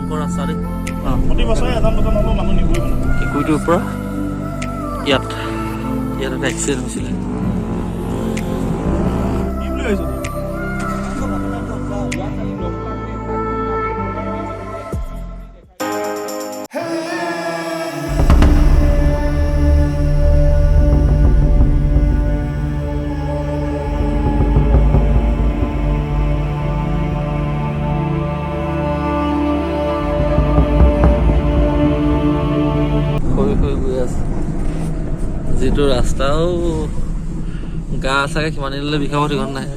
ভয়ংকৰ ৰাস্তা দেই প্ৰতি বছৰে এজন দুজন হ'লেও মানুহ নিবই মানে কেঁকুৰিটোৰ পৰা ইয়াত এটা এক্সিডেণ্ট হৈছিলে কি বুলি ভাবিছ যিটো ৰাস্তাও গা চাগে কিমান দিনলৈ বিষাব ঠিকন নাই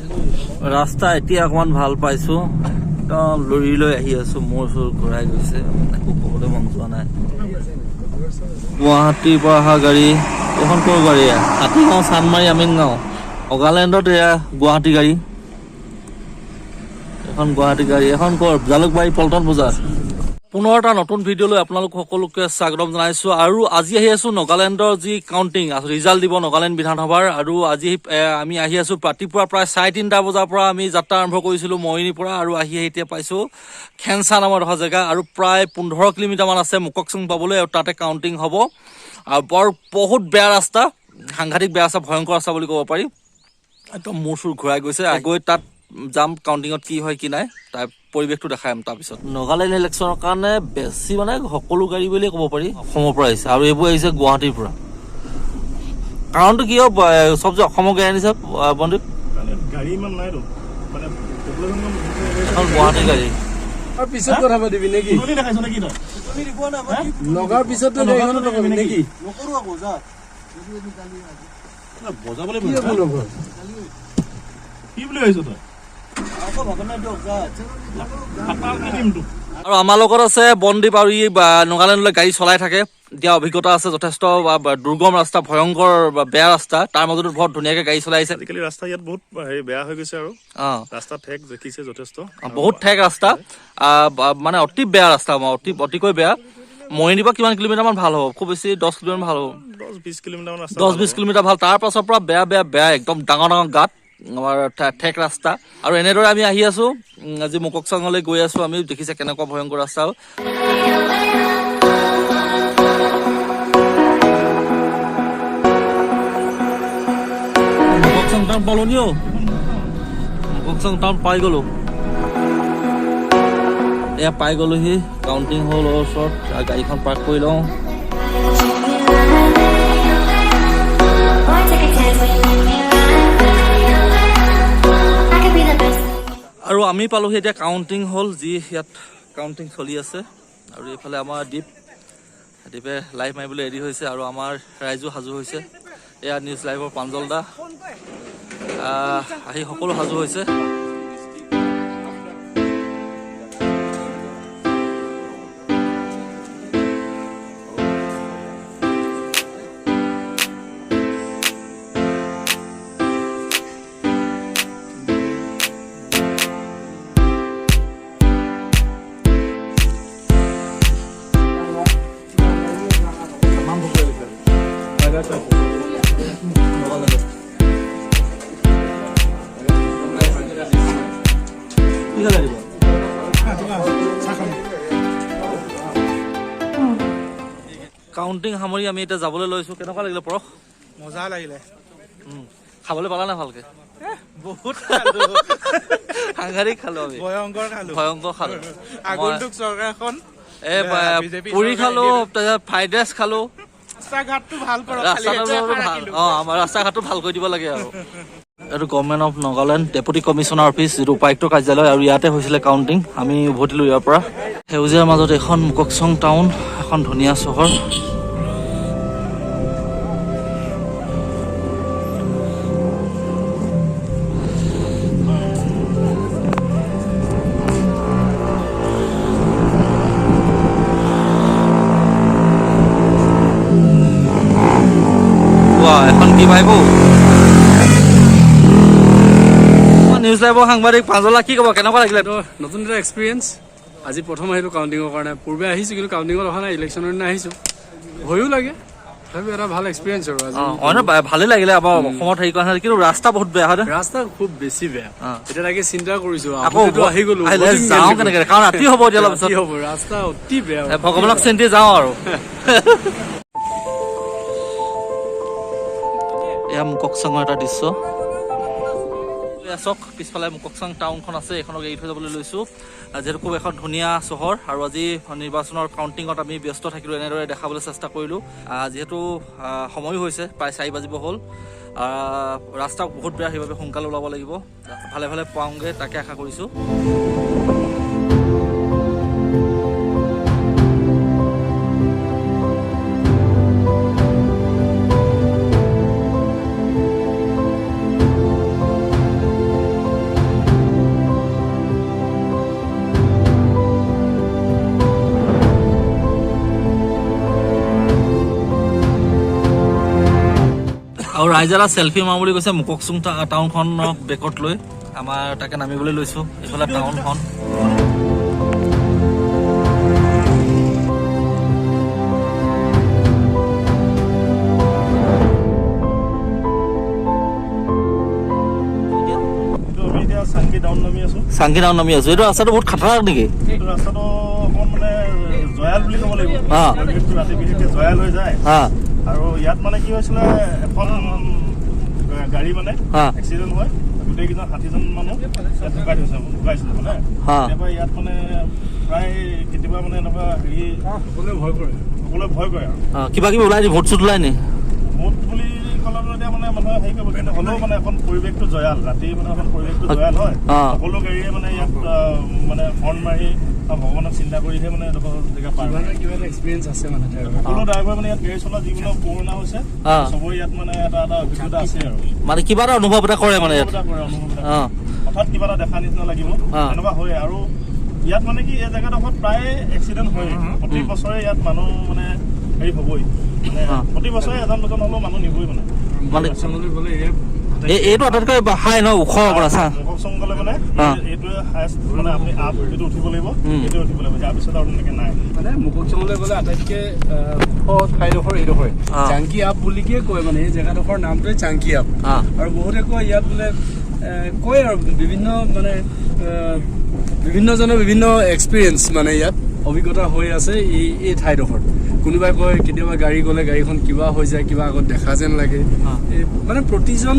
ৰাস্তা এতিয়া অকণমান ভাল পাইছো একদম লৰি লৈ আহি আছো মোৰ চোৰ ঘূৰাই গৈছে একো ক'বলৈ মন যোৱা নাই গুৱাহাটীৰ পৰা অহা গাড়ী এখন ক'ৰ গাড়ী হাতীগাঁও চানমাৰী আমিনগাঁও নগালেণ্ডত এয়া গুৱাহাটী গাড়ী এখন গুৱাহাটী গাড়ী এখন ক'ৰ জালুকবাৰী পল্টন বজাৰ পুনৰ এটা নতুন ভিডিঅ' লৈ আপোনালোক সকলোকে স্বাগতম জনাইছো আৰু আজি আহি আছো নগালেণ্ডৰ যি কাউণ্টিং ৰিজাল্ট দিব নগালেণ্ড বিধানসভাৰ আৰু আজি আমি আহি আছো ৰাতিপুৱা প্ৰায় 3:30 বজাৰ পৰা আমি যাত্ৰা আৰম্ভ কৰিছিলো মৰিনীৰ পৰা আৰু আহি এতিয়া পাইছো খেনচা নামৰ এডোখৰ জেগা আৰু প্ৰায় 15 কিলোমিটাৰমান আছে মুককচং পাবলৈ আৰু তাতে কাউণ্টিং হ'ব আৰু বহুত বেয়া ৰাস্তা সাংঘাতিক বেয়া ৰাস্তা ভয়ংকৰ ৰাস্তা বুলি ক'ব পাৰি একদম মূৰ চুৰ ঘূৰাই গৈছে গৈ তাত যাম কাউণ্টিঙত কি হয় কি নাই তাৰ পৰিৱেশটো দেখাম তাৰপিছত নগালেণ্ড ইলেকশ্যনৰ কাৰণে বেছি মানে সকলো গাড়ী বুলিয়ে ক'ব পাৰি অসমৰ পৰা আহিছে আৰু এইবোৰ আহিছে গুৱাহাটীৰ পৰা কাৰণটো কি হ'ব চব যে অসমৰ গাড়ী আনিছে বন্ধু গাড়ী ইমান নাই মানে এখন গুৱাহাটী গাড়ী পিছত কথা পাতিবি নেকি দেখাইছ নেকি লগাৰ পিছত নেকি বজাবলৈ কি বুলি ভাবিছ তই আৰু আমাৰ লগত আছে বনদ্বীপ আৰু ই নগালেণ্ডলৈ গাড়ী চলাই থাকে এতিয়া অভিজ্ঞতা আছে যথেষ্ট দুৰ্গম ৰাস্তা ভয়ংকৰ বেয়া ৰাস্তা তাৰ মাজতো বহুত ধুনীয়াকে গাড়ী চলাই আহিছে আজিকালি ৰাস্তা ইয়াত বহুত বেয়া হৈ গৈছে আৰু ৰাস্তা ঠেক দেখিছে যথেষ্ট বহুত ঠেক ৰাস্তা মানে অতি বেয়া ৰাস্তা অতিকৈ বেয়া মৰিনীৰ পৰা কিমান কিলোমিটাৰ মান ভাল হ'ব খুব বেছি 10 কিলোমিটাৰ ভাল হ'ব 10-20 কিলোমিটাৰ মান 10-20 কিলোমিটাৰ ভাল তাৰ পাছৰ পৰা বেয়া একদম ডাঙৰ গাঁত আমাৰ ঠেক ৰাস্তা আৰু এনেদৰে আমি আহি আছো আজি মুককচঙলৈ গৈ আছো আমি দেখিছে কেনেকুৱা ভয়ংকৰ ৰাস্তা মুককচং টাউন পালোনিও মুককচং টাউন পাই গলো এয়া পাই গলোহি কাউণ্টিং হল ওচৰত গাড়ীখন পাৰ্ক কৰি লওঁ আৰু আমি পালোহি এতিয়া কাউণ্টিং হল যি ইয়াত কাউণ্টিং চলি আছে আৰু এইফালে আমাৰ দ্বীপে লাইভ মাৰিবলৈ ৰেডি হৈছে আৰু আমাৰ ৰাইজো সাজু হৈছে এয়া নিউজ লাইভৰ প্ৰাঞ্জল দা আহি সকলো সাজু হৈছে কাউণ্টিং সামৰি আমি এতিয়া যাবলৈ লৈছো কেনেকুৱা লাগিলে পৰশ মজা লাগিলে খাবলৈ পালা না ভালকে বহুত সাংঘাতিক খালো আমি ভয়ংকৰ খালো আগন্তুক চৰকাৰখন পুৰি খালো তাৰপিছত ফ্ৰাইড ৰাইচ খালো ৰাস্তা ঘাটটো ভাল কৰক আমাৰ ৰাস্তা ঘাটটো ভাল কৰি দিব লাগে আৰু এইটো government of Nagaland deputy commissioner office যিটো উপায়ুক্ত কাৰ্যালয় আৰু ইয়াতে হৈছিলে কাউণ্টিং আমি উভতিলো ইয়াৰ পৰা সেউজীয়াৰ মাজত এখন মুককচং টাউন এখন ধুনীয়া চহৰ এখন কি ভাইবো নিউজ লাইভৰ সাংবাদিক পাঁচলা কি ক'ব কেনেকুৱা লাগিলে নতুন এটা এক্সপিৰিয়েঞ্চ আজি প্ৰথম আহিলোঁ কাউণ্টিঙৰ কাৰণে পূৰ্বে আহিছোঁ কিন্তু কাউণ্টিঙত অহা নাই ইলেকশ্যনৰ দিনা আহিছোঁ ভয়ো লাগে এটা ভাল এক্সপিৰিয়েঞ্চ আৰু আজি অন্য ভালে লাগিলে আমাৰ অসমত হেৰি কৰা কিন্তু ৰাস্তা বহুত বেয়া হয় ৰাস্তা খুব বেছি বেয়া এতিয়া তাকে চিন্তা কৰিছো আকৌ আহি গলো যাওঁ কেনেকে কাৰণ ৰাতি হ'ব এতিয়া অলপ পিছত হ'ব ৰাস্তা অতি বেয়া ভগৱানক চেন্টি যাওঁ আৰু এয়া মুককচাঙৰ এটা দৃশ্য চাওক পিছফালে মুককচাং টাউনখন আছে এইখনক এৰি থৈ যাবলৈ লৈছোঁ যিহেতু খুব এখন ধুনীয়া চহৰ আৰু আজি নিৰ্বাচনৰ কাউণ্টিঙত আমি ব্যস্ত থাকিলোঁ এনেদৰে দেখাবলৈ চেষ্টা কৰিলোঁ যিহেতু সময়ো হৈছে প্ৰায় 4 বাজিব হ'ল ৰাস্তা বহুত বেয়া সেইবাবে সোনকালে ওলাব লাগিব ভালে ভালে পাওঁগৈ তাকে আশা কৰিছোঁ আৰু ৰাইজে এটা চেলফি মাৰো বুলি কৈছে মুককচুং টাউনখনক বেকত লৈ আমাৰ তাকে নামিবলৈ লৈছোঁ এইফালে টাউনখন চাংকি টাউন নামি আছো এইটো ৰাস্তাটো বহুত খাতৰাক নেকি ৰাস্তাটো অকণ মানে জয়াল বুলি ক'ব লাগিব ৰাতি বিশেষকৈ জয়াল হৈ যায় আৰু ইয়াত মানে কি হৈছিলে এখন গাড়ী মানে এক্সিডেণ্ট হয় গোটেইকেইজন 60জন মানুহ ঢুকাইছিলে মানে কেতিয়াবা ইয়াত মানে প্ৰায় কেতিয়াবা মানে এনেকুৱা হেৰি সকলোৱে ভয় কৰে আৰু কিবা কিবি ওলাই নি ভোট চুট ওলাই নি ভোট বুলি ক'লে এতিয়া মানে মানুহে হেৰি কৰিব কিন্তু হ'লেও মানে এখন পৰিৱেশটো জয়াল ৰাতি মানে এখন পৰিৱেশটো জয়াল হয় সকলো গাড়ীয়ে মানে ইয়াত মানে হৰ্ণ মাৰি ভগৱানক চিন্তা কৰিহে মানে এডোখৰ জেগা পাৰ কিবা এটা এক্সপিৰিয়েঞ্চ আছে মানে সকলো ড্ৰাইভাৰ মানে ইয়াত গাড়ী চলোৱা যিবিলাক পুৰণা হৈছে চবৰে ইয়াত মানে এটা অভিজ্ঞতা আছে আৰু মানে কিবা এটা অনুভৱ এটা কৰে মানে ইয়াত হঠাৎ কিবা এটা দেখা নিচিনা লাগিব এনেকুৱা হয় আৰু ইয়াত মানে কি এই জেগাডোখৰত প্ৰায় এক্সিডেণ্ট হয় প্ৰতি বছৰে ইয়াত মানুহ মানে হেৰি হ'বই মানে প্ৰতি বছৰে এজন দুজন হ'লেও মানুহ নিবই মানে গ'লে এইটো আটাইতকৈ হাই ন ওখ চা মুককচং গ'লে মানে এইটোৱে হায়েষ্ট মানে আপুনি আপ এইটো উঠিব লাগিব এইটো উঠিব লাগিব ইয়াৰ পিছত আৰু তেনেকৈ নাই মানে মুককচঙলৈ গ'লে আটাইতকৈ ওখ ঠাইডোখৰ এইডোখৰ চাংকি আপ বুলিকে কয় মানে এই জেগাডোখৰ নামটোৱে চাংকি আপ আৰু বহুতে কয় ইয়াত বোলে কয় আৰু বিভিন্নজনৰ বিভিন্ন এক্সপিৰিয়েঞ্চ মানে ইয়াত অভিজ্ঞতা হৈ আছে এই ঠাইডোখৰত কোনোবাই কয় কেতিয়াবা গাড়ী গ'লে গাড়ীখন কিবা হৈ যায় কিবা আগত দেখা যেন লাগে মানে প্ৰতিজন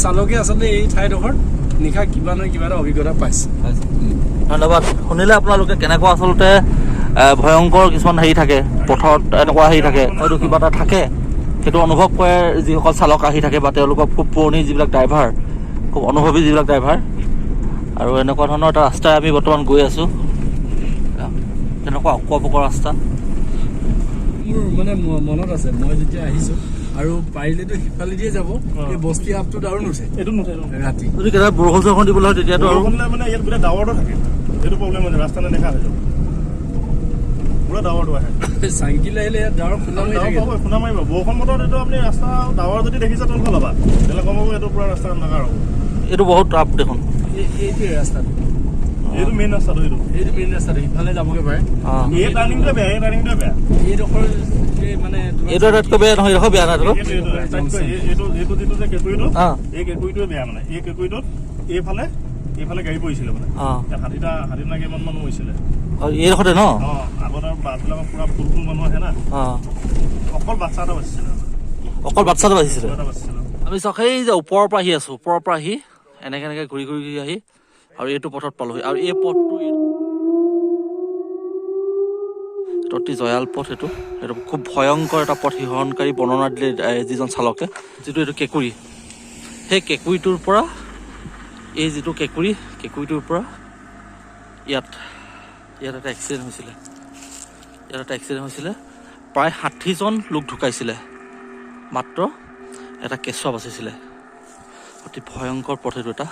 চালকে আচলতে এই ঠাইডোখৰত নিশা কিবা নহয় কিবা এটা অভিজ্ঞতা পাইছে ধন্যবাদ শুনিলে আপোনালোকে কেনেকুৱা আচলতে ভয়ংকৰ কিছুমান হেৰি থাকে পথত এনেকুৱা হেৰি থাকে হয়তো কিবা এটা থাকে সেইটো অনুভৱ কৰে যিসকল চালক আহি থাকে বা তেওঁলোকৰ খুব পুৰণি যিবিলাক ড্ৰাইভাৰ খুব অনুভৱী যিবিলাক ড্ৰাইভাৰ আৰু এনেকুৱা ধৰণৰ এটা ৰাস্তাই আমি বৰ্তমান গৈ আছোঁ তেনেকুৱা অকোৱা ৰাস্তা মোৰ মানে মনত আছে মই যেতিয়া আহিছোঁ আৰু পাৰিলেতো সিফালে দিয়ে যাব এই বস্তি আপটোত আৰু নুঠে এইটো নুঠে ৰাতি যদি কেতিয়াবা বৰষুণ চৰষুণ দিবলৈ হয় তেতিয়াতো আৰু মানে ইয়াত গোটেই ডাৱৰটো থাকে সেইটো প্ৰব্লেম হৈছে ৰাস্তা নেদেখা হৈ যাব পুৰা ডাৱৰটো আহে চাইকেল আহিলে ইয়াত ডাৱৰ খুন্দা মাৰি থাকে খুন্দা মাৰিব বৰষুণ বতৰত এইটো আপুনি ৰাস্তা ডাৱৰ যদি দেখিছে তেনেকুৱা ল'বা তেতিয়াহ'লে গম পাব এইটো পুৰা ৰাস্তা নাকা হ'ব এইটো বহুত টাপ দেখোন এইটোৱে ৰাস্তাটো এইটো মেইন ৰাস্তাটো এইটো মেইন ৰাস্তাটো সিফালে যাবগৈ পাৰে এই টাৰ্ণিংটোৱে বেয়া এইডোখৰ মানে এইটো আটাইতকৈ বেয়া নহয় এইডোখৰ বেয়া নাই এইটো যিটো যে কেঁকুৰিটো এই কেঁকুৰিটোৱে বেয়া মানে এই কেঁকুৰিটোত এইফালে গাড়ী পৰিছিলে মানে ষাঠিটা কেইমান মানুহ হৈছিলে এইডোখৰতে ন আগত আৰু বাছবিলাকৰ পুৰা ফুল মানুহ আহে না অকল বাচ্ছা এটা বাচিছিলে আমি চাওক সেই যে ওপৰৰ পৰা আহি আছো ওপৰৰ পৰা আহি এনেকে ঘূৰি আহি আৰু এইটো পথত পালোহি আৰু এই পথটো অতি জয়াল পথ এইটো খুব ভয়ংকৰ এটা পথ শিহৰণকাৰী বৰ্ণনা দিলে যিজন চালকে যিটো এইটো কেঁকুৰি সেই কেঁকুৰিটোৰ পৰা এই যিটো কেঁকুৰিটোৰ পৰা ইয়াত এটা এক্সিডেণ্ট হৈছিলে প্ৰায় 60জন লোক ঢুকাইছিলে মাত্ৰ এটা কেঁচুৱা বাচিছিলে অতি ভয়ংকৰ পথ এইটো এটা